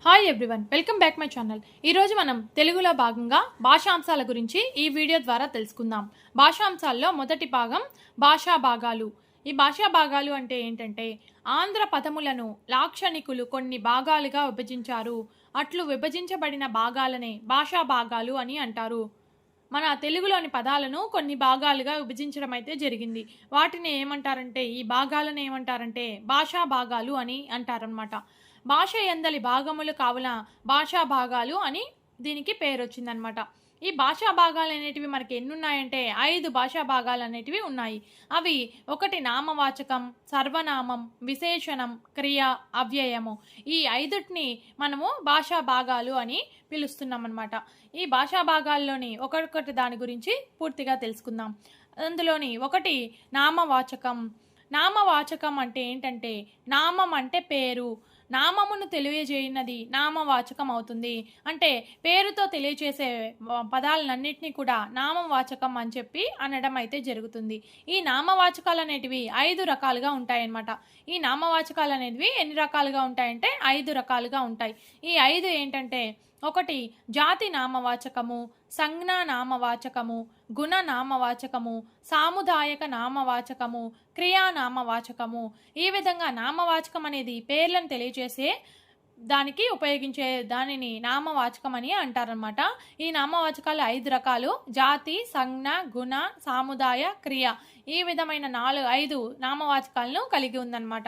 Hi everyone, welcome back my channel. ఈరోజు మనం తెలుగులో భాగంగా భాషాంశాల గురించి ఈ వీడియో ద్వారా తెలుసుకుందాం. భాషాంశాల్లో మొదటి భాగం భాషా భాగాలు. ఈ భాషా భాగాలు అంటే ఏంటంటే, ఆంధ్ర పదములను లాక్షణికులు కొన్ని భాగాలుగా విభజించారు. అట్లు విభజించబడిన భాగాలనే భాషా భాగాలు అని అంటారు. మన తెలుగులోని పదాలను కొన్ని భాగాలుగా విభజించడం అయితే జరిగింది. వాటిని ఏమంటారంటే, ఈ భాగాలను ఏమంటారంటే భాషా భాగాలు అని అంటారనమాట. భాష ఎందలి భాగములు కావున భాషా భాగాలు అని దీనికి పేరు వచ్చిందనమాట. ఈ భాషా భాగాలు అనేటివి మనకి ఎన్ని ఉన్నాయంటే 5 భాషా భాగాలు అనేటివి ఉన్నాయి. అవి ఒకటి నామవాచకం, సర్వనామం, విశేషణం, క్రియ, అవ్యయము. ఈ 5టిని మనము భాషా భాగాలు అని పిలుస్తున్నాం అనమాట. ఈ భాషా భాగాల్లోని ఒక్కొక్కటి దాని గురించి పూర్తిగా తెలుసుకుందాం. అందులోని ఒకటి నామవాచకం. నామవాచకం అంటే ఏంటంటే, నామం అంటే పేరు, నామమును తెలియజేయనది నామవాచకం అవుతుంది. అంటే పేరుతో తెలియజేసే పదాలన్నింటినీ కూడా నామవాచకం అని చెప్పి అనడం అయితే జరుగుతుంది. ఈ నామవాచకాలు అనేటివి 5 రకాలుగా ఉంటాయన్నమాట. ఈ నామవాచకాలు అనేటివి ఎన్ని రకాలుగా ఉంటాయంటే 5 రకాలుగా ఉంటాయి. ఈ 5 ఏంటంటే, ఒకటి జాతి నామవాచకము, సంజ్ఞా నామవాచకము, గుణ నామవాచకము, సాముదాయక నామవాచకము, క్రియా నామవాచకము. ఈ విధంగా నామవాచకం అనేది పేర్లను తెలియజేసే దానికి ఉపయోగించే దానిని నామవాచకం అని అంటారనమాట. ఈ నామవాచకాలు 5 రకాలు: జాతి, సంజ్ఞ, గుణ, సాముదాయ, క్రియ. ఈ విధమైన 5 నామవాచకాలను కలిగి ఉందన్నమాట.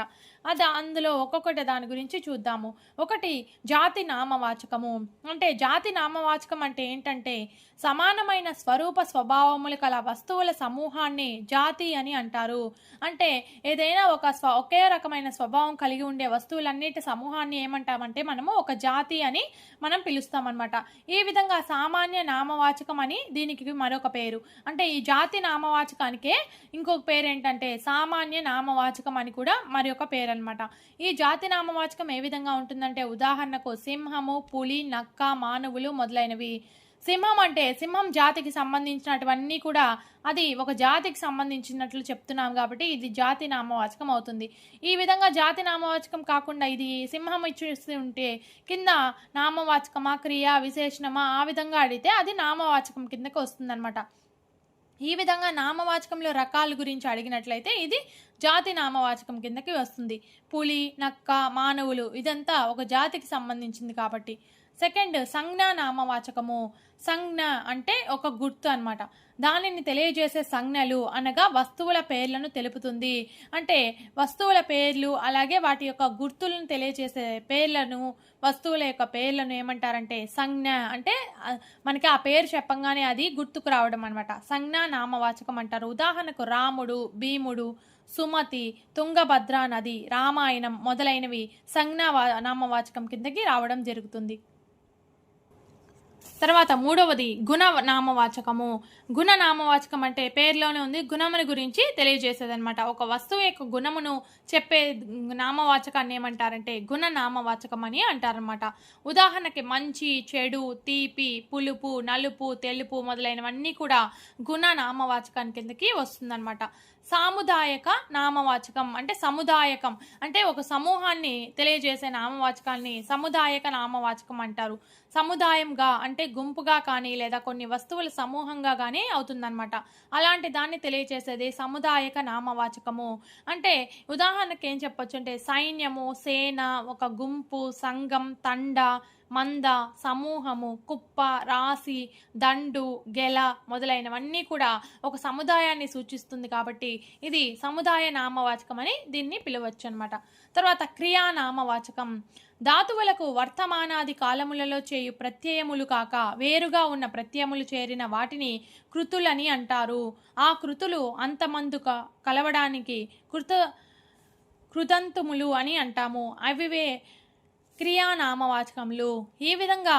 అందులో ఒక్కొక్కటి దాని గురించి చూద్దాము. ఒకటి జాతి నామవాచకము. అంటే జాతి నామవాచకం అంటే ఏంటంటే, సమానమైన స్వరూప స్వభావములు కల వస్తువుల సమూహాన్ని జాతి అని అంటారు. అంటే ఏదైనా ఒకే రకమైన స్వభావం కలిగి ఉండే వస్తువులన్నిటి సమూహాన్ని ఏమంటామంటే మనము ఒక జాతి అని మనం పిలుస్తామన్నమాట. ఈ విధంగా సామాన్య నామవాచకం అని దీనికి మరొక పేరు. అంటే ఈ జాతి నామవాచకానికే ఇంకొక పేరు ఏంటంటే సామాన్య నామవాచకం అని కూడా మరి ఒక పేరు అనమాట. ఈ జాతి నామవాచకం ఏ విధంగా ఉంటుందంటే, ఉదాహరణకు సింహము, పులి, నక్క, మానవులు మొదలైనవి. సింహం అంటే సింహం జాతికి సంబంధించినటువన్నీ కూడా అది ఒక జాతికి సంబంధించినట్లు చెప్తున్నాం కాబట్టి ఇది జాతి నామవాచకం అవుతుంది. ఈ విధంగా జాతి నామవాచకం కాకుండా ఇది సింహం ఇచ్చేసి ఉంటే కింద నామవాచకమా, క్రియ, విశేషణమా ఆ విధంగా అడిగితే అది నామవాచకం కిందకి వస్తుందన్నమాట. ఈ విధంగా నామవాచకంలో రకాల గురించి అడిగినట్లయితే ఇది జాతి నామవాచకం కిందకి వస్తుంది. పులి, నక్క, మానవులు ఇదంతా ఒక జాతికి సంబంధించింది కాబట్టి. సెకండ్, సంజ్ఞా నామవాచకము. సంజ్ఞ అంటే ఒక గుర్తు అనమాట. దానిని తెలియజేసే సంజ్ఞలు అనగా వస్తువుల పేర్లను తెలుపుతుంది. అంటే వస్తువుల పేర్లు అలాగే వాటి యొక్క గుర్తులను తెలియజేసే పేర్లను, వస్తువుల యొక్క పేర్లను ఏమంటారంటే సంజ్ఞ. అంటే మనకి ఆ పేరు చెప్పంగానే అది గుర్తుకు రావడం అనమాట. సంజ్ఞా నామవాచకం అంటారు. ఉదాహరణకు రాముడు, భీముడు, సుమతి, తుంగభద్రా నది, రామాయణం మొదలైనవి సంజ్ఞా నామవాచకం కిందకి రావడం జరుగుతుంది. తర్వాత మూడవది గుణ నామవాచకము. గుణ నామవాచకం అంటే పేరులోనే ఉంది, గుణముని గురించి తెలియజేసేదనమాట. ఒక వస్తువు యొక్క గుణమును చెప్పే నామవాచకాన్ని ఏమంటారంటే గుణ నామవాచకం అని అంటారనమాట. ఉదాహరణకి మంచి, చెడు, తీపి, పులుపు, నలుపు, తెలుపు మొదలైనవన్నీ కూడా గుణ నామవాచకాన్ని కిందకి వస్తుందన్నమాట. సాముదాయక నామవాచకం అంటే సముదాయకం అంటే ఒక సమూహాన్ని తెలియజేసే నామవాచకాన్ని సముదాయక నామవాచకం అంటారు. సముదాయంగా అంటే గుంపుగా కానీ లేదా కొన్ని వస్తువుల సమూహంగా కానీ అవుతుందన్నమాట. అలాంటి దాన్ని తెలియజేసేది సముదాయక నామవాచకము. అంటే ఉదాహరణకి ఏం చెప్పొచ్చు అంటే సైన్యము, సేన, ఒక గుంపు, సంఘం, తండ, మంద, సమూహము, కుప్ప, రాశి, దండు, గెల మొదలైనవన్నీ కూడా ఒక సముదాయాన్ని సూచిస్తుంది కాబట్టి ఇది సముదాయ నామవాచకం అని దీన్ని పిలవచ్చు అనమాట. తర్వాత క్రియా నామవాచకం. ధాతువులకు వర్తమానాది కాలములలో చేయు ప్రత్యయములు కాక వేరుగా ఉన్న ప్రత్యయములు చేరిన వాటిని కృతులని అంటారు. ఆ కృతులు అంతమందు కలవడానికి కృతంతుములు అని అంటాము. అవివే క్రియా నామవాచకములు. ఈ విధంగా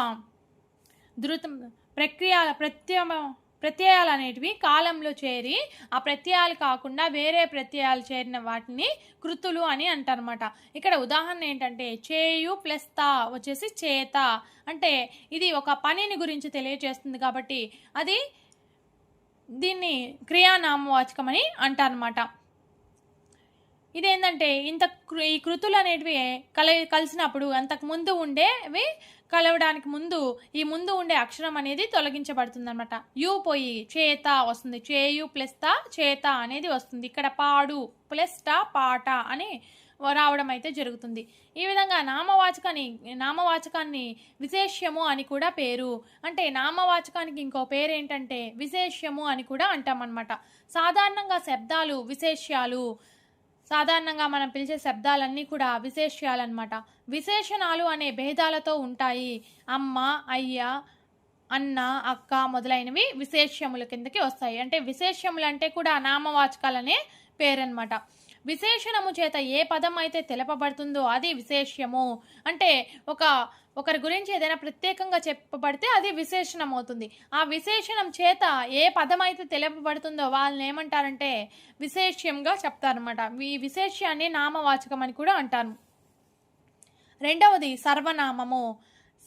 ప్రత్యయాలు అనేటివి కాలంలో చేరి ఆ ప్రత్యయాలు కాకుండా వేరే ప్రత్యయాలు చేరిన వాటిని కృతులు అని అంటారన్నమాట. ఇక్కడ ఉదాహరణ ఏంటంటే చేయు ప్లస్ తా వచ్చేసి చేత. అంటే ఇది ఒక పనిని గురించి తెలియజేస్తుంది కాబట్టి అది దీన్ని క్రియానామవాచకం అని అంటారన్నమాట. ఇదేంటంటే ఈ కృతులు అనేటివి కలిసినప్పుడు అంతకు ముందు ఉండేవి కలవడానికి ముందు ఉండే అక్షరం అనేది తొలగించబడుతుంది అనమాట. యు పోయి చేత వస్తుంది, చేయు ప్లస్ త చేత అనేది వస్తుంది. ఇక్కడ పాడు ప్లస్ ట పాట అని రావడం అయితే జరుగుతుంది. ఈ విధంగా నామవాచకాన్ని విశేష్యము అని కూడా పేరు. అంటే నామవాచకానికి ఇంకో పేరు ఏంటంటే విశేష్యము అని కూడా అంటామన్నమాట. సాధారణంగా శబ్దాలు విశేష్యాలు, సాధారణంగా మనం పిలిచే శబ్దాలన్నీ కూడా విశేష్యాలన్నమాట. విశేషణాలు అనే భేదాలతో ఉంటాయి. అమ్మ, అయ్య, అన్న, అక్క మొదలైనవి విశేష్యముల కిందకి వస్తాయి. అంటే విశేష్యములు అంటే కూడా నామవాచకాలనే పేరన్నమాట. విశేషణము చేత ఏ పదం అయితే తెలపబడుతుందో అది విశేష్యము. అంటే ఒకరి గురించి ఏదైనా ప్రత్యేకంగా చెప్పబడితే అది విశేషణం అవుతుంది. ఆ విశేషణం చేత ఏ పదం అయితే తెలపబడుతుందో వాళ్ళని ఏమంటారంటే విశేష్యంగా చెప్తారనమాట. ఈ విశేష్యాన్ని నామవాచకం అని కూడా అంటారు. రెండవది సర్వనామము.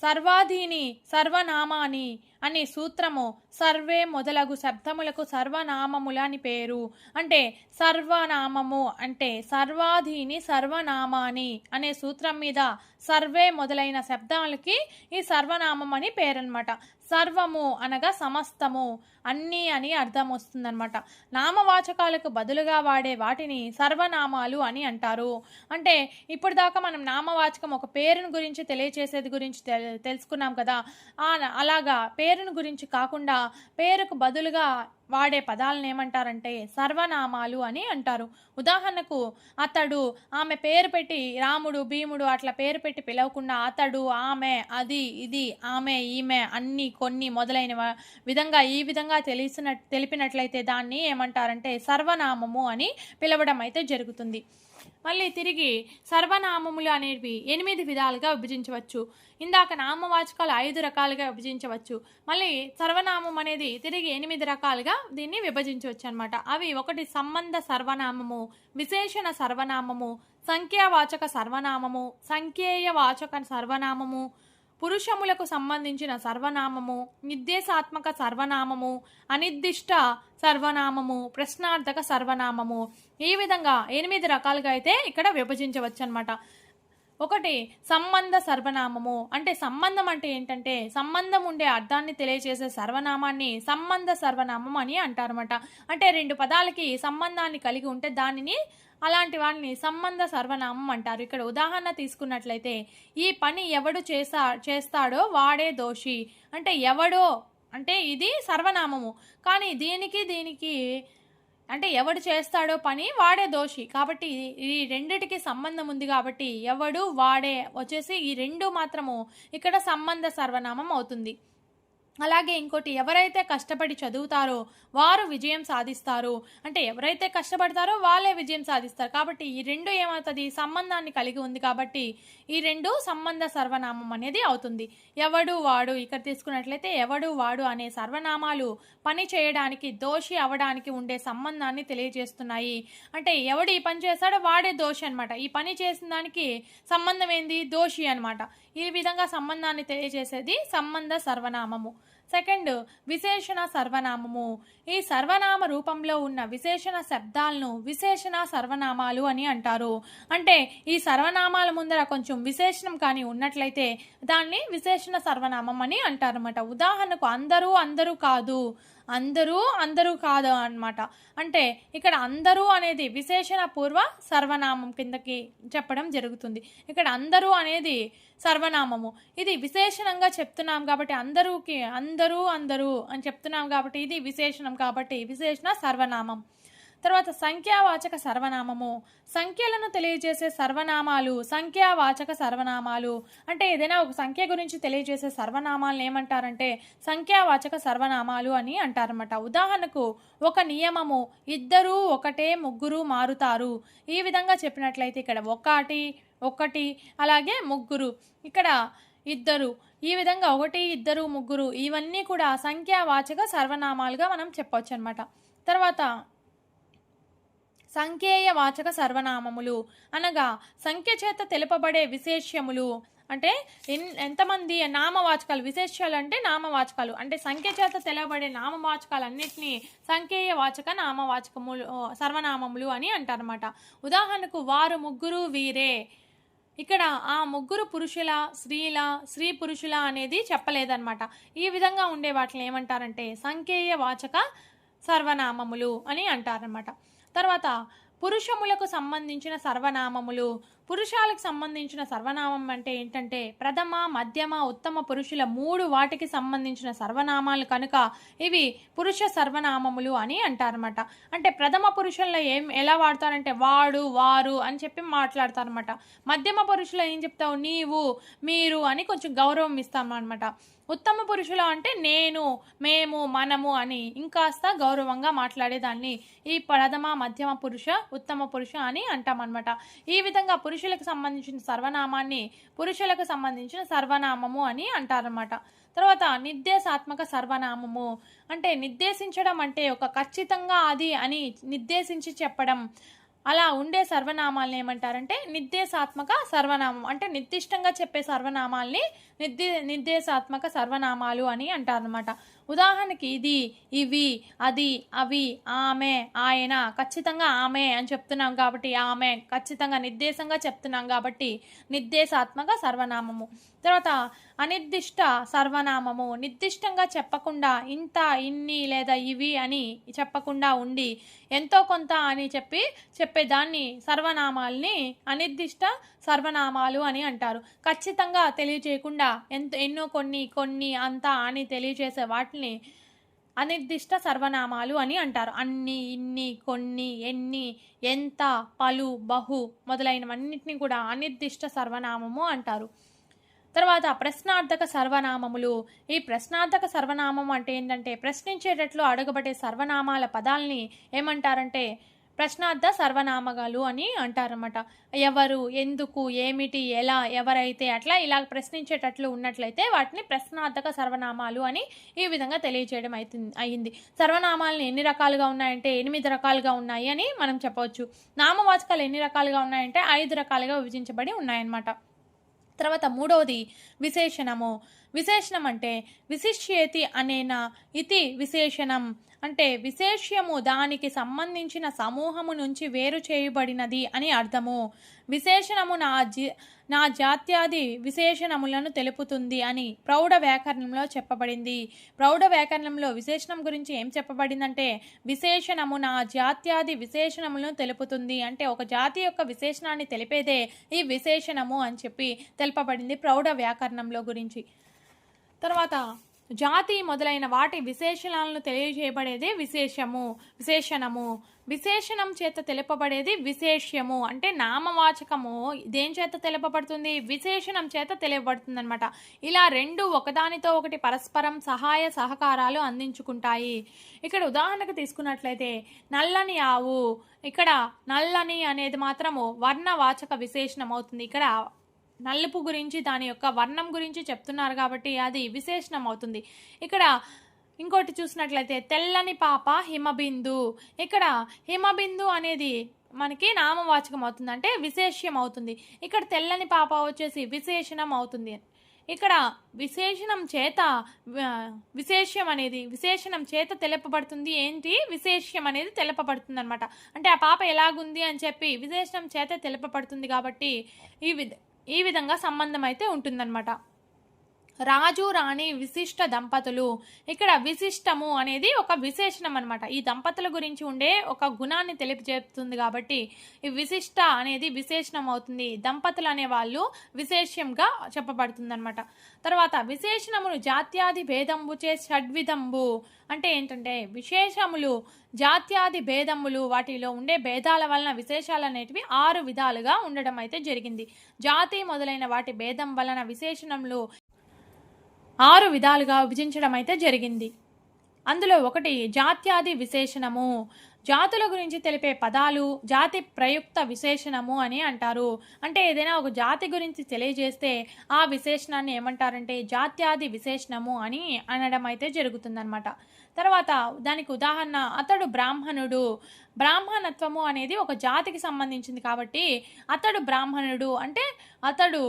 సర్వాధీని సర్వనామాని అనే సూత్రము సర్వే మొదలగు శబ్దములకు సర్వనామములు అని పేరు. అంటే సర్వనామము అంటే సర్వాధీని సర్వనామాని అనే సూత్రం మీద సర్వే మొదలైన శబ్దాలకి ఈ సర్వనామం అని పేరనమాట. సర్వము అనగా సమస్తము, అన్నీ అని అర్థం వస్తుందన్నమాట. నామవాచకాలకు బదులుగా వాడే వాటిని సర్వనామాలు అని అంటారు. అంటే ఇప్పుడు దాకా మనం నామవాచకం ఒక పేరును గురించి తెలియచేసేది గురించి తెలుసుకున్నాం కదా. అలాగా పేరును గురించి కాకుండా పేరుకు బదులుగా వాడే పదాలను ఏమంటారంటే సర్వనామాలు అని అంటారు. ఉదాహరణకు అతడు, ఆమె పేరు పెట్టి రాముడు, భీముడు అట్లా పేరు పెట్టి పిలవకుండా అతడు, ఆమె, అది, ఇది, ఆమె, ఈమె, అన్ని, కొన్ని మొదలైన విధంగా ఈ విధంగా తెలిపినట్లయితే దాన్ని ఏమంటారంటే సర్వనామము అని పిలవడం అయితే జరుగుతుంది. మళ్ళీ తిరిగి సర్వనామములు అనేవి 8 విధాలుగా విభజించవచ్చు. ఇందాక నామవాచకాలు 5 రకాలుగా విభజించవచ్చు. మళ్ళీ సర్వనామం అనేది తిరిగి 8 రకాలుగా దీన్ని విభజించవచ్చు అనమాట. అవి: 1 సంబంధ సర్వనామము, విశేషణ సర్వనామము, సంఖ్యావాచక సర్వనామము, సంఖ్యేయవాచక సర్వనామము, పురుషములకు సంబంధించిన సర్వనామము, నిర్దేశాత్మక సర్వనామము, అనిర్దిష్ట సర్వనామము, ప్రశ్నార్థక సర్వనామము. ఈ విధంగా 8 రకాలుగా అయితే ఇక్కడ విభజించవచ్చు అనమాట. 1 సంబంధ సర్వనామము. అంటే సంబంధం అంటే ఏంటంటే సంబంధం ఉండే అర్థాన్ని తెలియజేసే సర్వనామాన్ని సంబంధ సర్వనామం అని అంటారన్నమాట. అంటే 2 పదాలకి సంబంధాన్ని కలిగి ఉంటే దానిని, అలాంటి వాటిని సంబంధ సర్వనామం అంటారు. ఇక్కడ ఉదాహరణ తీసుకున్నట్లయితే ఈ పని ఎవడు చేస్తాడో వాడే దోషి. అంటే ఎవడో అంటే ఇది సర్వనామము, కానీ దీనికి అంటే ఎవడు చేస్తాడో పని వాడే దోషి. కాబట్టి ఈ రెండిటికి సంబంధం ఉంది కాబట్టి ఎవడు వాడే వచ్చేసి ఈ 2 మాత్రము ఇక్కడ సంబంధ సర్వనామం అవుతుంది. అలాగే ఇంకోటి, ఎవరైతే కష్టపడి చదువుతారో వారు విజయం సాధిస్తారు. అంటే ఎవరైతే కష్టపడతారో వాళ్ళే విజయం సాధిస్తారు. కాబట్టి ఈ 2 ఏమవుతుంది, సంబంధాన్ని కలిగి ఉంది కాబట్టి ఈ 2 సంబంధ సర్వనామం అనేది అవుతుంది. ఎవడు వాడు, ఇక్కడ తీసుకున్నట్లయితే ఎవడు వాడు అనే సర్వనామాలు పని చేయడానికి, దోషి అవడానికి ఉండే సంబంధాన్ని తెలియజేస్తున్నాయి. అంటే ఎవడు ఈ పని చేస్తాడో వాడే దోషి అనమాట. ఈ పని చేసిన దానికి సంబంధం ఏంది, దోషి అనమాట. ఈ విధంగా సంబంధాన్ని తెలియజేసేది సంబంధ సర్వనామము. 2 విశేషణ సర్వనామము. ఈ సర్వనామ రూపంలో ఉన్న విశేషణ శబ్దాలను విశేషణ సర్వనామాలు అని అంటారు. అంటే ఈ సర్వనామాల ముందర కొంచెం విశేషణం కానీ ఉన్నట్లయితే దాన్ని విశేషణ సర్వనామం అని అంటారన్నమాట. ఉదాహరణకు అందరూ కాదు, అందరూ కాదు అన్నమాట. అంటే ఇక్కడ అందరూ అనేది విశేషణ పూర్వ సర్వనామం కిందకి చెప్పడం జరుగుతుంది. ఇక్కడ అందరూ అనేది సర్వనామము, ఇది విశేషణంగా చెప్తున్నాం కాబట్టి అందరూ అని చెప్తున్నాం కాబట్టి ఇది విశేషణం కాబట్టి విశేషణ సర్వనామం. తర్వాత సంఖ్యావాచక సర్వనామము. సంఖ్యలను తెలియజేసే సర్వనామాలు సంఖ్యావాచక సర్వనామాలు. అంటే ఏదైనా ఒక సంఖ్య గురించి తెలియజేసే సర్వనామాలను ఏమంటారంటే సంఖ్యావాచక సర్వనామాలు అని అంటారన్నమాట. ఉదాహరణకు ఒక నియమము, ఇద్దరు ఒకటే ముగ్గురు మారుతారు. ఈ విధంగా చెప్పినట్లయితే ఇక్కడ ఒకటి అలాగే ముగ్గురు, ఇక్కడ ఇద్దరు, ఈ విధంగా 1 2 3 ఇవన్నీ కూడా సంఖ్యావాచక సర్వనామాలుగా మనం చెప్పవచ్చు అనమాట. తర్వాత సంఖ్యేయ వాచక సర్వనామములు అనగా సంఖ్య చేత తెలుపబడే విశేష్యములు. అంటే ఎంతమంది నామవాచకాలు, విశేష్యాలు అంటే నామవాచకాలు అంటే సంఖ్య చేత తెలవబడే నామవాచకాలన్నింటినీ సంఖ్యేయ వాచక నామవాచకములు సర్వనామములు అని అంటారన్నమాట. ఉదాహరణకు వారు ముగ్గురు వీరే, ఇక్కడ ఆ ముగ్గురు పురుషుల, స్త్రీ పురుషుల అనేది చెప్పలేదన్నమాట. ఈ విధంగా ఉండే వాటిని ఏమంటారంటే సంఖ్యేయ వాచక సర్వనామములు అని అంటారన్నమాట. తర్వాత పురుషములకు సంబంధించిన సర్వనామములు. పురుషాలకు సంబంధించిన సర్వనామం అంటే ఏంటంటే ప్రథమ, మధ్యమ, ఉత్తమ పురుషుల 3 వాటికి సంబంధించిన సర్వనామాలు కనుక ఇవి పురుష సర్వనామములు అని అంటారన్నమాట. అంటే ప్రథమ పురుషుల్లో ఎలా వాడతారంటే వాడు, వారు అని చెప్పి మాట్లాడతారన్నమాట. మధ్యమ పురుషులు ఏం చెప్తావు, నీవు, మీరు అని కొంచెం గౌరవం ఇస్తాం అనమాట. ఉత్తమ పురుషులు అంటే నేను, మేము, మనము అని ఇంకాస్త గౌరవంగా మాట్లాడేదాన్ని ఈ ప్రథమ, మధ్యమ పురుష, ఉత్తమ పురుష అని అంటామన్నమాట. ఈ విధంగా పురుషులకు సంబంధించిన సర్వనామాన్ని పురుషులకు సంబంధించిన సర్వనామము అని అంటారన్నమాట. తర్వాత నిర్దేశాత్మక సర్వనామము అంటే నిర్దేశించడం అంటే ఒక ఖచ్చితంగా అది అని నిర్దేశించి చెప్పడం. అలా ఉండే సర్వనామాలను ఏమంటారంటే నిర్దేశాత్మక సర్వనామం అంటే నిర్దిష్టంగా చెప్పే సర్వనామాల్ని నిర్దేశాత్మక సర్వనామాలు అని అంటారనమాట. ఉదాహరణకి ఇది, ఇవి, అది, అవి, ఆమె, ఆయన, ఖచ్చితంగా ఆమె అని చెప్తున్నాం కాబట్టి ఆమె, ఖచ్చితంగా నిర్దేశంగా చెప్తున్నాం కాబట్టి నిర్దేశాత్మక సర్వనామము. తర్వాత అనిర్దిష్ట సర్వనామము నిర్దిష్టంగా చెప్పకుండా ఇంత, ఇన్ని లేదా ఇవి అని చెప్పకుండా ఉండి ఎంతో కొంత అని చెప్పేదాన్ని సర్వనామాల్ని అనిర్దిష్ట సర్వనామాలు అని అంటారు. ఖచ్చితంగా తెలియజేయకుండా ఎన్నో కొన్ని అంత అని తెలియజేసే వాటిని అనిర్దిష్ట సర్వనామాలు అని అంటారు. అన్ని, ఇన్ని, కొన్ని, ఎన్ని, ఎంత, పలు, బహు మొదలైనవన్నిటిని కూడా అనిర్దిష్ట సర్వనామము అంటారు. తర్వాత ప్రశ్నార్థక సర్వనామములు. ఈ ప్రశ్నార్థక సర్వనామం అంటే ఏంటంటే ప్రశ్నించేటట్లు అడగబడే సర్వనామాల పదాలని ఏమంటారంటే ప్రశ్నార్థ సర్వనామగాలు అని అంటారన్నమాట. ఎవరు, ఎందుకు, ఏమిటి, ఎలా, ఎవరైతే అట్లా ఇలా ప్రశ్నించేటట్లు ఉన్నట్లయితే వాటిని ప్రశ్నార్థక సర్వనామాలు అని ఈ విధంగా తెలియజేయడం అయింది. సర్వనామాలను ఎన్ని రకాలుగా ఉన్నాయంటే 8 రకాలుగా ఉన్నాయి అని మనం చెప్పవచ్చు. నామవాచకాలు ఎన్ని రకాలుగా ఉన్నాయంటే 5 రకాలుగా విభజించబడి ఉన్నాయన్నమాట. తర్వాత మూడవది విశేషణము. విశేషణం అంటే విశిష్యేతి అనేన ఇతి విశేషణం అంటే విశేష్యము దానికి సంబంధించిన సమూహము నుంచి వేరు చేయబడినది అని అర్థము. విశేషణము నా జాత్యాది విశేషణములను తెలుపుతుంది అని ప్రౌఢ వ్యాకరణంలో చెప్పబడింది. ప్రౌఢ వ్యాకరణంలో విశేషణం గురించి ఏం చెప్పబడిందంటే విశేషణము నా జాత్యాది విశేషణములను తెలుపుతుంది అంటే ఒక జాతి యొక్క విశేషణాన్ని తెలిపేదే ఈ విశేషణము అని చెప్పి తెలుపబడింది ప్రౌఢ వ్యాకరణంలో గురించి. తర్వాత జాతి మొదలైన వాటి విశేషణాలను తెలియజేయబడేది విశేషణము. విశేషణం చేత తెలుపబడేది విశేష్యము అంటే నామవాచకము దేని చేత తెలుపబడుతుంది, విశేషణం చేత తెలియబడుతుంది అనమాట. ఇలా రెండు ఒకదానితో ఒకటి పరస్పరం సహాయ సహకారాలు అందించుకుంటాయి. ఇక్కడ ఉదాహరణకు తీసుకున్నట్లయితే నల్లని ఆవు, ఇక్కడ నల్లని అనేది మాత్రము వర్ణవాచక విశేషణం అవుతుంది. ఇక్కడ నలుపు గురించి దాని యొక్క వర్ణం గురించి చెప్తున్నారు కాబట్టి అది విశేషణం అవుతుంది. ఇక్కడ ఇంకోటి చూసినట్లయితే తెల్లని పాప హిమబిందు, ఇక్కడ హిమబిందు అనేది మనకి నామవాచకం అవుతుంది అంటే విశేష్యం అవుతుంది. ఇక్కడ తెల్లని పాప వచ్చేసి విశేషణం అవుతుంది. ఇక్కడ విశేషణం చేత విశేషణం చేత తెలుపబడుతుంది. ఏంటి విశేష్యం అనేది తెలుపబడుతుంది అనమాట. అంటే ఆ పాప ఎలాగుంది అని చెప్పి విశేషణం చేత తెలుపబడుతుంది కాబట్టి ఈ విధంగా సంబంధం అయితే ఉంటుందన్నమాట. రాజు రాణి విశిష్ట దంపతులు, ఇక్కడ విశిష్టము అనేది ఒక విశేషణం అనమాట. ఈ దంపతుల గురించి ఉండే ఒక గుణాన్ని తెలియజేస్తుంది కాబట్టి ఈ విశిష్ట అనేది విశేషణం అవుతుంది. దంపతులు అనే వాళ్ళు విశేష్యంగా చెప్పబడుతుంది అనమాట. తర్వాత విశేషణములు జాత్యాది భేదంబుచే షడ్విధంబు అంటే ఏంటంటే విశేషములు జాత్యాది భేదములు వాటిలో ఉండే భేదాల వలన విశేషాలు అనేటివి 6 విధాలుగా ఉండడం అయితే జరిగింది. జాతి మొదలైన వాటి భేదం వలన విశేషణములు 6 విధాలుగా విభజించడం అయితే జరిగింది. అందులో ఒకటి జాత్యాది విశేషణము. జాతుల గురించి తెలిపే పదాలు జాతి ప్రయుక్త విశేషణము అని అంటారు. అంటే ఏదైనా ఒక జాతి గురించి తెలియజేస్తే ఆ విశేషణాన్ని ఏమంటారంటే జాత్యాది విశేషణము అని అనడం అయితే జరుగుతుందన్నమాట. తర్వాత దానికి ఉదాహరణ అతడు బ్రాహ్మణుడు. బ్రాహ్మణత్వము అనేది ఒక జాతికి సంబంధించింది కాబట్టి అతడు బ్రాహ్మణుడు అంటే అతడు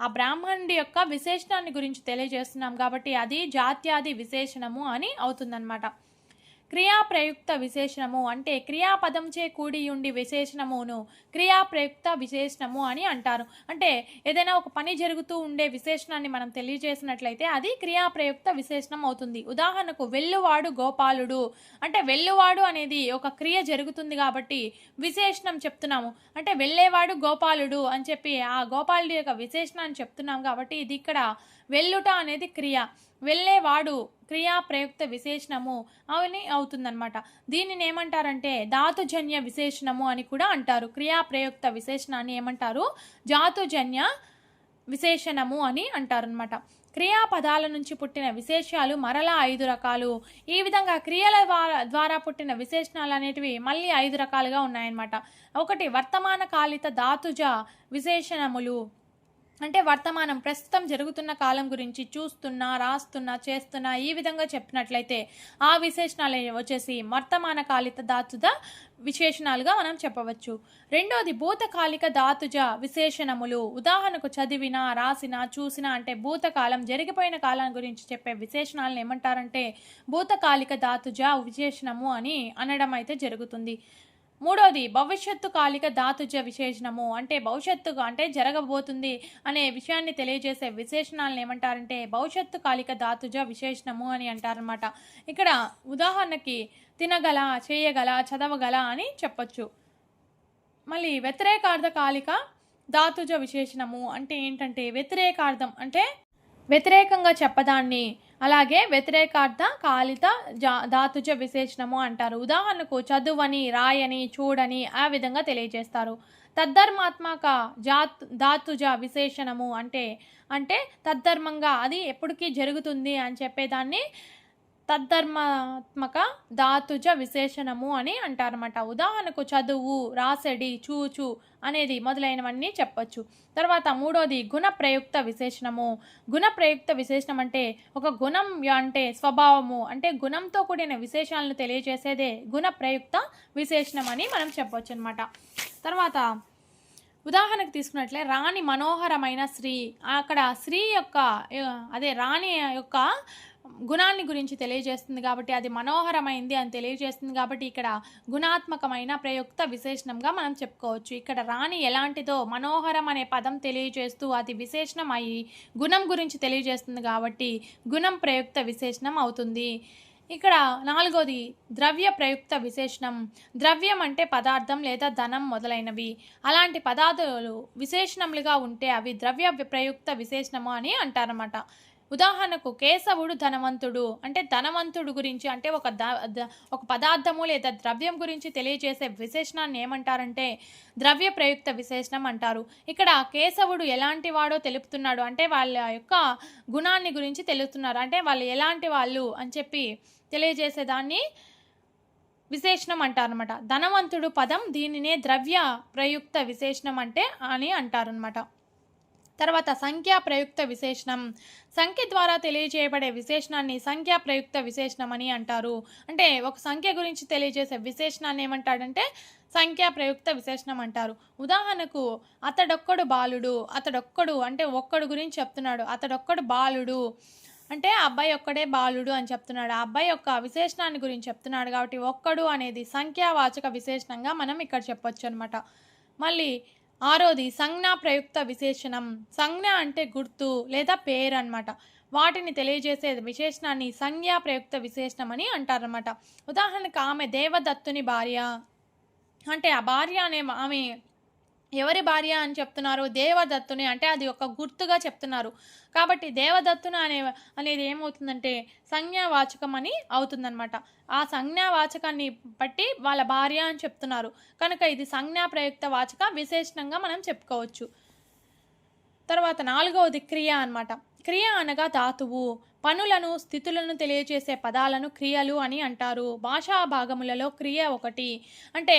ఆ బ్రాహ్మణుడి యొక్క విశేషణాన్ని గురించి తెలియజేస్తున్నాం కాబట్టి అది జాత్యాది విశేషణము అని అవుతుందన్నమాట. క్రియాప్రయుక్త విశేషణము అంటే క్రియాపదంచే కూడి ఉండి విశేషణమును క్రియాప్రయుక్త విశేషణము అని అంటారు. అంటే ఏదైనా ఒక పని జరుగుతూ ఉండే విశేషణాన్ని మనం తెలియజేసినట్లయితే అది క్రియాప్రయుక్త విశేషణం అవుతుంది. ఉదాహరణకు వెల్లువాడు గోపాలుడు అంటే వెల్లువాడు అనేది ఒక క్రియ జరుగుతుంది కాబట్టి విశేషణం చెప్తున్నాము. అంటే వెళ్ళేవాడు గోపాలుడు అని చెప్పి ఆ గోపాలుడి యొక్క విశేషణాన్ని చెప్తున్నాం కాబట్టి ఇది ఇక్కడ వెల్లుట అనేది క్రియ, వెళ్ళేవాడు క్రియా ప్రయుక్త విశేషణము అని అవుతుందన్నమాట. దీనిని ఏమంటారంటే ధాతుజన్య విశేషణము అని కూడా అంటారు. క్రియా ప్రయుక్త విశేషణాన్ని ఏమంటారు? ధాతుజన్య విశేషణము అని అంటారనమాట. క్రియాపదాల నుంచి పుట్టిన విశేషాలు మరలా 5 రకాలు. ఈ విధంగా క్రియల ద్వారా పుట్టిన విశేషణాలు అనేటివి మళ్ళీ 5 రకాలుగా ఉన్నాయన్నమాట. ఒకటి వర్తమాన కాలిత ధాతుజ విశేషణములు అంటే వర్తమానం ప్రస్తుతం జరుగుతున్న కాలం గురించి చూస్తున్నా, రాస్తున్నా, చేస్తున్నా ఈ విధంగా చెప్పినట్లయితే ఆ విశేషణాలు వచ్చేసి వర్తమాన కాలిత ధాతుజ విశేషణాలుగా మనం చెప్పవచ్చు. రెండోది భూతకాలిక ధాతుజ విశేషణములు. ఉదాహరణకు చదివినా, రాసినా, చూసినా అంటే భూతకాలం జరిగిపోయిన కాలం గురించి చెప్పే విశేషణాలను ఏమంటారంటే భూతకాలిక ధాతుజ విశేషణము అని అనడం అయితే జరుగుతుంది. మూడోది భవిష్యత్తు కాలిక ధాతుజ విశేషణము అంటే భవిష్యత్తుగా అంటే జరగబోతుంది అనే విషయాన్ని తెలియజేసే విశేషణాలను ఏమంటారంటే భవిష్యత్తు కాలిక ధాతుజ విశేషణము అని అంటారనమాట. ఇక్కడ ఉదాహరణకి తినగల, చేయగల, చదవగల అని చెప్పొచ్చు. మళ్ళీ వ్యతిరేకార్థ కాలిక ధాతుజ విశేషణము అంటే ఏంటంటే వ్యతిరేకార్థం అంటే వ్యతిరేకంగా చెప్పదాన్ని, అలాగే వ్యతిరేకార్థ కాలిత ధాతుజ విశేషణము అంటారు. ఉదాహరణకు చదువని, రాయని, చూడని ఆ విధంగా తెలియజేస్తారు. తద్ధర్మాత్మక ధాతుజ విశేషణము అంటే తద్ధర్మంగా అది ఎప్పటికీ జరుగుతుంది అని చెప్పేదాన్ని తద్ధర్మాత్మక ధాతుజ విశేషణము అని అంటారన్నమాట. ఉదాహరణకు చదువు, రాసెడి, చూచు అనేది మొదలైనవన్నీ చెప్పొచ్చు. తర్వాత మూడోది గుణప్రయుక్త విశేషణము. గుణప్రయుక్త విశేషణం అంటే ఒక గుణం అంటే స్వభావము అంటే గుణంతో కూడిన విశేషాలను తెలియజేసేదే గుణప్రయుక్త విశేషణం అని మనం చెప్పొచ్చు అనమాట. తర్వాత ఉదాహరణకు తీసుకున్నట్లే రాణి మనోహరమైన స్త్రీ, అక్కడ స్త్రీ యొక్క అదే రాణి యొక్క గుణాన్ని గురించి తెలియజేస్తుంది కాబట్టి అది మనోహరమైంది అని తెలియజేస్తుంది కాబట్టి ఇక్కడ గుణాత్మకమైన ప్రయుక్త విశేషణంగా మనం చెప్పుకోవచ్చు. ఇక్కడ రాణి ఎలాంటిదో మనోహరం అనే పదం తెలియజేస్తూ అది విశేషణం అయి గుణం గురించి తెలియజేస్తుంది కాబట్టి గుణం ప్రయుక్త విశేషణం అవుతుంది. ఇక్కడ నాలుగోది ద్రవ్య ప్రయుక్త విశేషణం. ద్రవ్యం అంటే పదార్థం లేదా ధనం మొదలైనవి. అలాంటి పదార్థాలు విశేషణములుగా ఉంటే అవి ద్రవ్య ప్రయుక్త విశేషణము అని అంటారన్నమాట. ఉదాహరణకు కేశవుడు ధనవంతుడు అంటే ధనవంతుడు గురించి అంటే ఒక పదార్థము లేదా ద్రవ్యం గురించి తెలియజేసే విశేషణాన్ని ఏమంటారంటే ద్రవ్య ప్రయుక్త విశేషణం అంటారు. ఇక్కడ కేశవుడు ఎలాంటి వాడో తెలుపుతున్నాడు అంటే వాళ్ళ యొక్క గుణాన్ని గురించి తెలుపుతున్నారు అంటే వాళ్ళు ఎలాంటి వాళ్ళు అని చెప్పి తెలియజేసేదాన్ని విశేషణం అంటారనమాట. ధనవంతుడు పదం దీనినే ద్రవ్య ప్రయుక్త విశేషణం అంటే అని అంటారనమాట. తర్వాత సంఖ్యా ప్రయుక్త విశేషణం. సంఖ్య ద్వారా తెలియజేయబడే విశేషణాన్ని సంఖ్యా ప్రయుక్త విశేషణం అని అంటారు. అంటే ఒక సంఖ్య గురించి తెలియజేసే విశేషణాన్ని ఏమంటాడంటే సంఖ్యా ప్రయుక్త విశేషణం అంటారు. ఉదాహరణకు అతడొక్కడు బాలుడు, అతడొక్కడు అంటే ఒక్కడు గురించి చెప్తున్నాడు. అతడొక్కడు బాలుడు అంటే ఆ అబ్బాయి ఒక్కడే బాలుడు అని చెప్తున్నాడు. ఆ అబ్బాయి యొక్క విశేషణాన్ని గురించి చెప్తున్నాడు కాబట్టి ఒక్కడు అనేది సంఖ్యావాచక విశేషణంగా మనం ఇక్కడ చెప్పొచ్చు అనమాట. మళ్ళీ ఆరోది సంజ్ఞా ప్రయుక్త విశేషణం. సంజ్ఞ అంటే గుర్తు లేదా పేరు అనమాట. వాటిని తెలియజేసే విశేషణాన్ని సంజ్ఞా ప్రయుక్త విశేషణం అని అంటారనమాట. ఉదాహరణకు ఆమె దేవదత్తుని భార్య అంటే ఆ భార్య అనే ఆమె ఎవరి భార్య అని చెప్తున్నారు? దేవదత్తుని అంటే అది ఒక గుర్తుగా చెప్తున్నారు కాబట్టి దేవదత్తుని అనేది ఏమవుతుందంటే సంజ్ఞావాచకం అని అవుతుందన్నమాట. ఆ సంజ్ఞావాచకాన్ని బట్టి వాళ్ళ భార్య అని చెప్తున్నారు కనుక ఇది సంజ్ఞా ప్రయుక్త వాచక విశేషణంగా మనం చెప్పుకోవచ్చు. తర్వాత నాలుగవది క్రియ అనమాట. క్రియ అనగా ధాతువు. పనులను స్థితులను తెలియచేసే పదాలను క్రియలు అని అంటారు. భాషా భాగములలో క్రియ ఒకటి. అంటే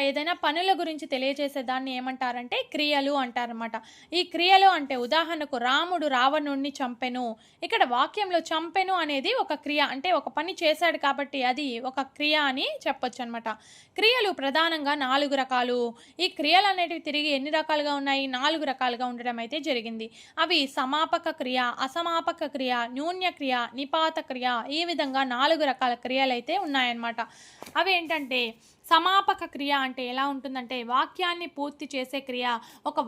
ఏదైనా పనుల గురించి తెలియచేసే దాన్ని ఏమంటారంటే క్రియలు అంటారనమాట. ఈ క్రియలు అంటే ఉదాహరణకు రాముడు రావణుణ్ణి చంపెను. ఇక్కడ వాక్యంలో చంపెను అనేది ఒక క్రియ, అంటే ఒక పని చేశాడు కాబట్టి అది ఒక క్రియ అని చెప్పొచ్చు అనమాట. క్రియలు ప్రధానంగా 4 రకాలు. ఈ క్రియలు అనేటివి తిరిగి ఎన్ని రకాలుగా ఉన్నాయి? 4 రకాలుగా ఉండడం అయితే జరిగింది. అవి సమాపక క్రియ, అసమాపక క్రియ, న్యూన్యక్రియ, నిపాత క్రియ, ఈ విధంగా 4 రకాల క్రియలు అయితే ఉన్నాయన్నమాట. అవి ఏంటంటే సమాపక క్రియ అంటే ఎలా ఉంటుందంటే వాక్యాన్ని పూర్తి చేసే క్రియ. ఒక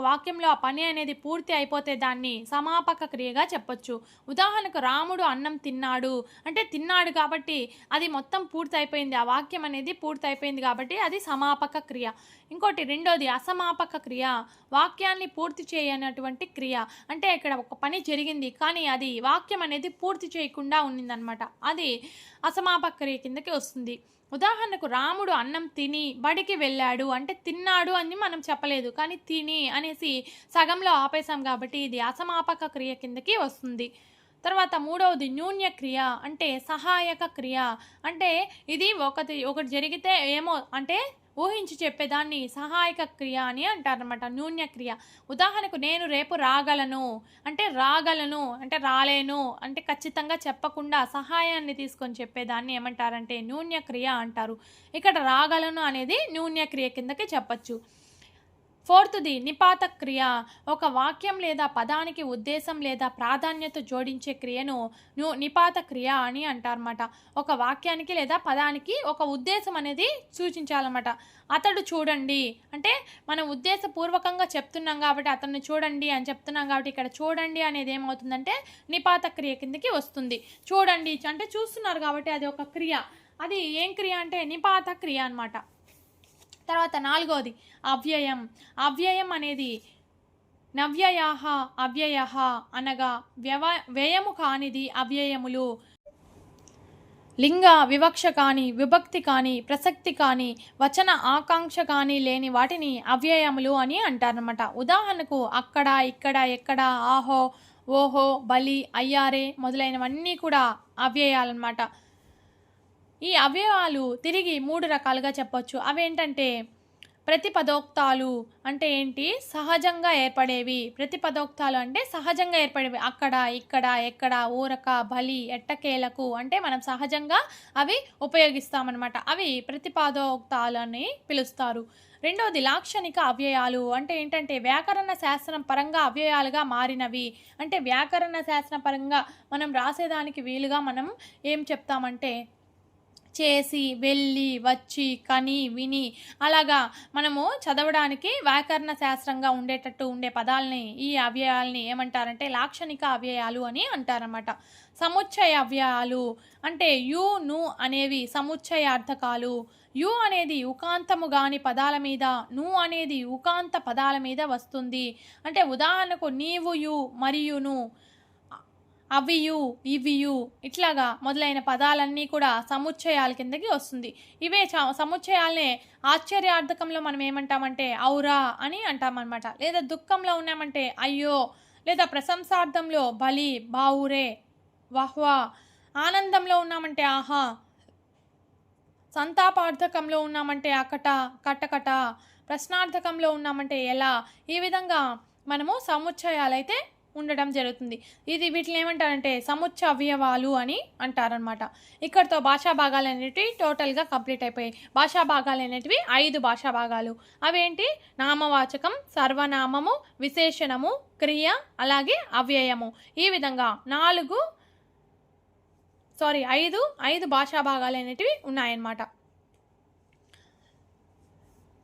వాక్యంలో ఆ పని అనేది పూర్తి అయిపోతే దాన్ని సమాపక క్రియగా చెప్పొచ్చు. ఉదాహరణకు రాముడు అన్నం తిన్నాడు అంటే తిన్నాడు కాబట్టి అది మొత్తం పూర్తి అయిపోయింది, ఆ వాక్యం అనేది పూర్తి అయిపోయింది కాబట్టి అది సమాపక క్రియ. ఇంకోటి రెండోది అసమాపక క్రియ, వాక్యాన్ని పూర్తి చేయనటువంటి క్రియ. అంటే ఇక్కడ ఒక పని జరిగింది కానీ అది వాక్యం అనేది పూర్తి చేయకుండా ఉన్నిందనమాట, అది అసమాపక క్రియ కిందకి వస్తుంది. ఉదాహరణకు రాముడు అన్నం తిని బడికి వెళ్ళాడు అంటే తిన్నాడు అని మనం చెప్పలేదు, కానీ తిని అనేసి సగంలో ఆపేశాం కాబట్టి ఇది అసమాపక క్రియ కిందకి వస్తుంది. తర్వాత మూడవది న్యూన్య క్రియ అంటే సహాయక క్రియ. అంటే ఇది ఒకటి జరిగితే ఏమో అంటే ఊహించి చెప్పేదాన్ని సహాయక క్రియ అని అంటారనమాట, న్యూన్య క్రియ. ఉదాహరణకు నేను రేపు రాగలను అంటే రాలేను అంటే ఖచ్చితంగా చెప్పకుండా సహాయాన్ని తీసుకొని చెప్పేదాన్ని ఏమంటారంటే న్యూన్య క్రియ అంటారు. ఇక్కడ రాగలను అనేది న్యూన్య క్రియ కిందకి చెప్పచ్చు. ఫోర్త్ది నిపాత క్రియ. ఒక వాక్యం లేదా పదానికి ఉద్దేశం లేదా ప్రాధాన్యత జోడించే క్రియను నిపాత క్రియ అని అంటారన్నమాట. ఒక వాక్యానికి లేదా పదానికి ఒక ఉద్దేశం అనేది సూచించాలన్నమాట. అతడు చూడండి అంటే మనం ఉద్దేశపూర్వకంగా చెప్తున్నాం కాబట్టి అతన్ని చూడండి అని చెప్తున్నాం కాబట్టి ఇక్కడ చూడండి అనేది ఏమవుతుందంటే నిపాత క్రియ కిందకి వస్తుంది. చూడండి అంటే చూస్తున్నారు కాబట్టి అది ఒక క్రియ. అది ఏం క్రియ అంటే నిపాత క్రియ అన్నమాట. తర్వాత నాలుగవది అవ్యయం. అవ్యయం అనేది నవ్యయాహ అవ్యయః అనగా వ్యయము కానిది అవ్యయములు. లింగ వివక్ష కానీ విభక్తి కానీ ప్రసక్తి కానీ వచన ఆకాంక్ష కానీ లేని వాటిని అవ్యయములు అని అంటారనమాట. ఉదాహరణకు అక్కడ, ఇక్కడ, ఎక్కడ, ఆహో, ఓహో, బలి, అయ్యారే మొదలైనవన్నీ కూడా అవ్యయాలన్నమాట. ఈ అవ్యయాలు తిరిగి 3 రకాలుగా చెప్పొచ్చు. అవేంటంటే ప్రతిపదోక్తాలు అంటే ఏంటి? సహజంగా ఏర్పడేవి. ప్రతిపదోక్తాలు అంటే సహజంగా ఏర్పడేవి. అక్కడ, ఇక్కడ, ఎక్కడ, ఊరక, బలి, ఎట్టకేలకు అంటే మనం సహజంగా అవి ఉపయోగిస్తామన్నమాట. అవి ప్రతిపదోక్తాలని పిలుస్తారు. రెండవది లాక్షణిక అవ్యయాలు అంటే ఏంటంటే వ్యాకరణ శాస్త్రం పరంగా అవ్యయాలుగా మారినవి. అంటే వ్యాకరణ శాస్త్రం పరంగా మనం రాసేదానికి వీలుగా మనం ఏం చెప్తామంటే చేసి, వెళ్ళి, వచ్చి, కని, విని అలాగా మనము చదవడానికి వ్యాకరణ శాస్త్రంగా ఉండేటట్టు ఉండే పదాలని ఈ అవ్యయాలని ఏమంటారంటే లాక్షణిక అవ్యయాలు అని అంటారన్నమాట. సముచ్చయ అవ్యయాలు అంటే యు, ను అనేవి సముచ్చయార్థకాలు. యు అనేది ఉకాంతము గాని పదాల మీద, ను అనేది ఉకాంత పదాల మీద వస్తుంది. అంటే ఉదాహరణకు నీవు యు, మరియును, అవియు, ఇవియు ఇట్లాగా మొదలైన పదాలన్నీ కూడా సముచ్చయాల కిందకి వస్తుంది. ఇవే సముచ్చయాలనే ఆశ్చర్యార్థకంలో మనం ఏమంటామంటే ఔరా అని అంటామన్నమాట. లేదా దుఃఖంలో ఉన్నామంటే అయ్యో, లేదా ప్రశంసార్థంలో బలి, బావురే, వహ్వా, ఆనందంలో ఉన్నామంటే ఆహా, సంతాపార్థకంలో ఉన్నామంటే అకట, కటకట, ప్రశ్నార్థకంలో ఉన్నామంటే ఎలా, ఈ విధంగా మనము సముచ్చయాలైతే ఉండడం జరుగుతుంది. వీటిని ఏమంటారంటే సముచ్చ అవయవాలు అని అంటారనమాట. ఇక్కడితో భాషా భాగాలు అనేటివి టోటల్గా కంప్లీట్ అయిపోయాయి. భాషా భాగాలు అనేటివి 5 భాషా భాగాలు. అవేంటి? నామవాచకం, సర్వనామము, విశేషణము, క్రియ, అలాగే అవ్యయము. ఈ విధంగా 5 భాషా భాగాలు అనేటివి ఉన్నాయన్నమాట.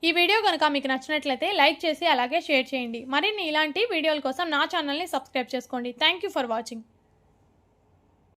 ఈ వీడియో కనుక మీకు నచ్చినట్లయితే లైక్ చేసి అలాగే షేర్ చేయండి. మరిన్ని ఇలాంటి వీడియోల కోసం నా ఛానల్ని సబ్స్క్రైబ్ చేసుకోండి. Thank you for watching.